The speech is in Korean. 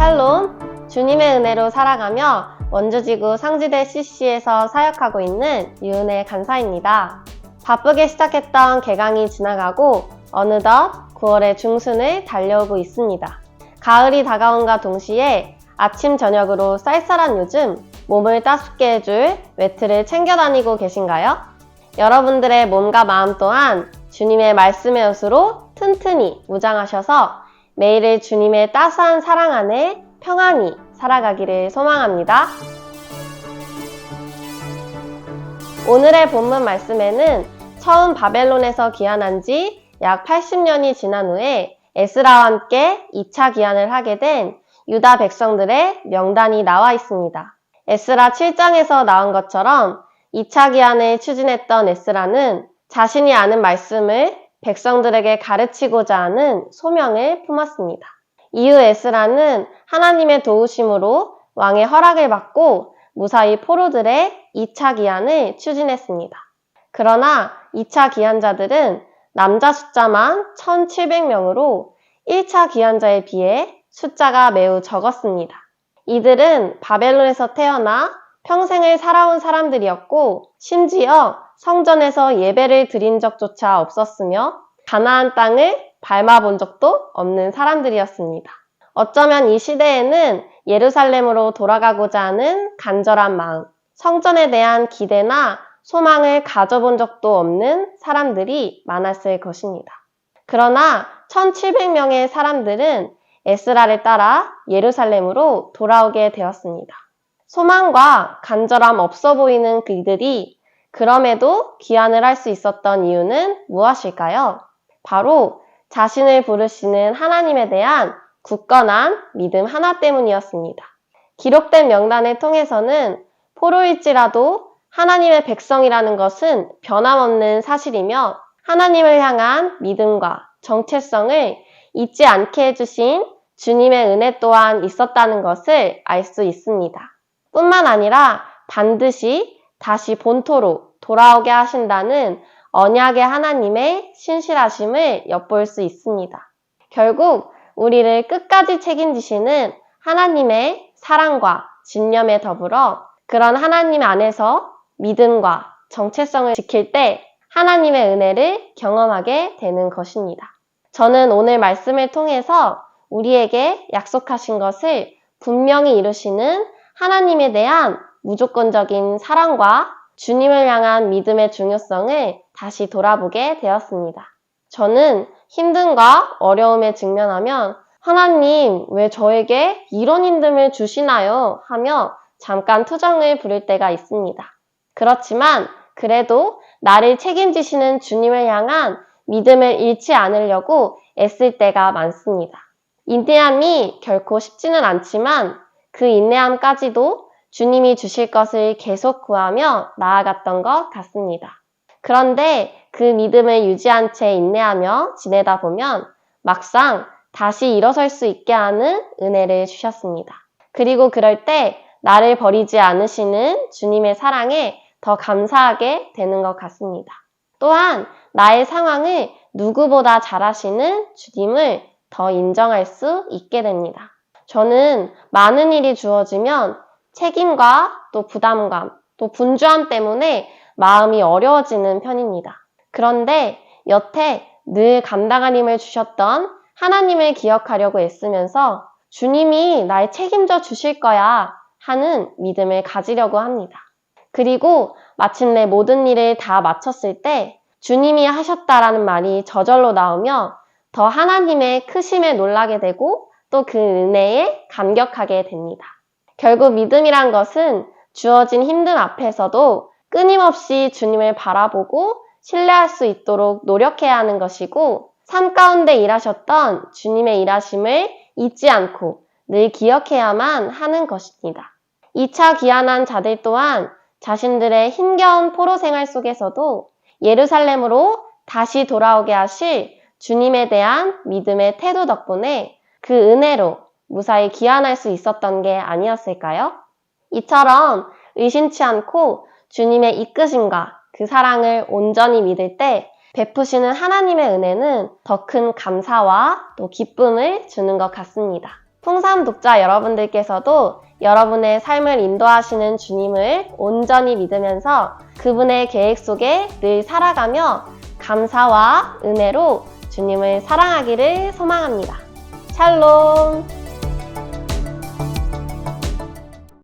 샬롬, 주님의 은혜로 살아가며 원주지구 상지대 CC에서 사역하고 있는 유은혜 간사입니다. 바쁘게 시작했던 개강이 지나가고 어느덧 9월의 중순을 달려오고 있습니다. 가을이 다가온과 동시에 아침 저녁으로 쌀쌀한 요즘 몸을 따숩게 해줄 외투를 챙겨 다니고 계신가요? 여러분들의 몸과 마음 또한 주님의 말씀의 옷으로 튼튼히 무장하셔서 매일을 주님의 따스한 사랑 안에 평안히 살아가기를 소망합니다. 오늘의 본문 말씀에는 처음 바벨론에서 귀환한 지 약 80년이 지난 후에 에스라와 함께 2차 귀환을 하게 된 유다 백성들의 명단이 나와 있습니다. 에스라 7장에서 나온 것처럼 2차 귀환을 추진했던 에스라는 자신이 아는 말씀을 백성들에게 가르치고자 하는 소명을 품었습니다. 이후 에스라는 하나님의 도우심으로 왕의 허락을 받고 무사히 포로들의 2차 귀환을 추진했습니다. 그러나 2차 귀환자들은 남자 숫자만 1700명으로 1차 귀환자에 비해 숫자가 매우 적었습니다. 이들은 바벨론에서 태어나 평생을 살아온 사람들이었고 심지어 성전에서 예배를 드린 적조차 없었으며 가나안 땅을 밟아본 적도 없는 사람들이었습니다. 어쩌면 이 시대에는 예루살렘으로 돌아가고자 하는 간절한 마음, 성전에 대한 기대나 소망을 가져본 적도 없는 사람들이 많았을 것입니다. 그러나 1700명의 사람들은 에스라를 따라 예루살렘으로 돌아오게 되었습니다. 소망과 간절함 없어 보이는 그들이 그럼에도 귀환을 할 수 있었던 이유는 무엇일까요? 바로 자신을 부르시는 하나님에 대한 굳건한 믿음 하나 때문이었습니다. 기록된 명단을 통해서는 포로일지라도 하나님의 백성이라는 것은 변함없는 사실이며 하나님을 향한 믿음과 정체성을 잊지 않게 해주신 주님의 은혜 또한 있었다는 것을 알 수 있습니다. 뿐만 아니라 반드시 다시 본토로 돌아오게 하신다는 언약의 하나님의 신실하심을 엿볼 수 있습니다. 결국 우리를 끝까지 책임지시는 하나님의 사랑과 진념에 더불어 그런 하나님 안에서 믿음과 정체성을 지킬 때 하나님의 은혜를 경험하게 되는 것입니다. 저는 오늘 말씀을 통해서 우리에게 약속하신 것을 분명히 이루시는 하나님에 대한 무조건적인 사랑과 주님을 향한 믿음의 중요성을 다시 돌아보게 되었습니다. 저는 힘듦과 어려움에 직면하면 하나님 왜 저에게 이런 힘듦을 주시나요? 하며 잠깐 투정을 부릴 때가 있습니다. 그렇지만 그래도 나를 책임지시는 주님을 향한 믿음을 잃지 않으려고 애쓸 때가 많습니다. 인내함이 결코 쉽지는 않지만 그 인내함까지도 주님이 주실 것을 계속 구하며 나아갔던 것 같습니다. 그런데 그 믿음을 유지한 채 인내하며 지내다 보면 막상 다시 일어설 수 있게 하는 은혜를 주셨습니다. 그리고 그럴 때 나를 버리지 않으시는 주님의 사랑에 더 감사하게 되는 것 같습니다. 또한 나의 상황을 누구보다 잘 아시는 주님을 더 인정할 수 있게 됩니다. 저는 많은 일이 주어지면 책임과 또 부담감, 또 분주함 때문에 마음이 어려워지는 편입니다. 그런데 여태 늘 감당한 힘을 주셨던 하나님을 기억하려고 애쓰면서 주님이 날 책임져 주실 거야 하는 믿음을 가지려고 합니다. 그리고 마침내 모든 일을 다 마쳤을 때 주님이 하셨다라는 말이 저절로 나오며 더 하나님의 크심에 놀라게 되고 또 그 은혜에 감격하게 됩니다. 결국 믿음이란 것은 주어진 힘듦 앞에서도 끊임없이 주님을 바라보고 신뢰할 수 있도록 노력해야 하는 것이고 삶 가운데 일하셨던 주님의 일하심을 잊지 않고 늘 기억해야만 하는 것입니다. 2차 귀환한 자들 또한 자신들의 힘겨운 포로 생활 속에서도 예루살렘으로 다시 돌아오게 하실 주님에 대한 믿음의 태도 덕분에 그 은혜로 무사히 귀환할 수 있었던 게 아니었을까요? 이처럼 의심치 않고 주님의 이끄심과 그 사랑을 온전히 믿을 때 베푸시는 하나님의 은혜는 더 큰 감사와 또 기쁨을 주는 것 같습니다. 풍삼 독자 여러분들께서도 여러분의 삶을 인도하시는 주님을 온전히 믿으면서 그분의 계획 속에 늘 살아가며 감사와 은혜로 주님을 사랑하기를 소망합니다. 샬롬!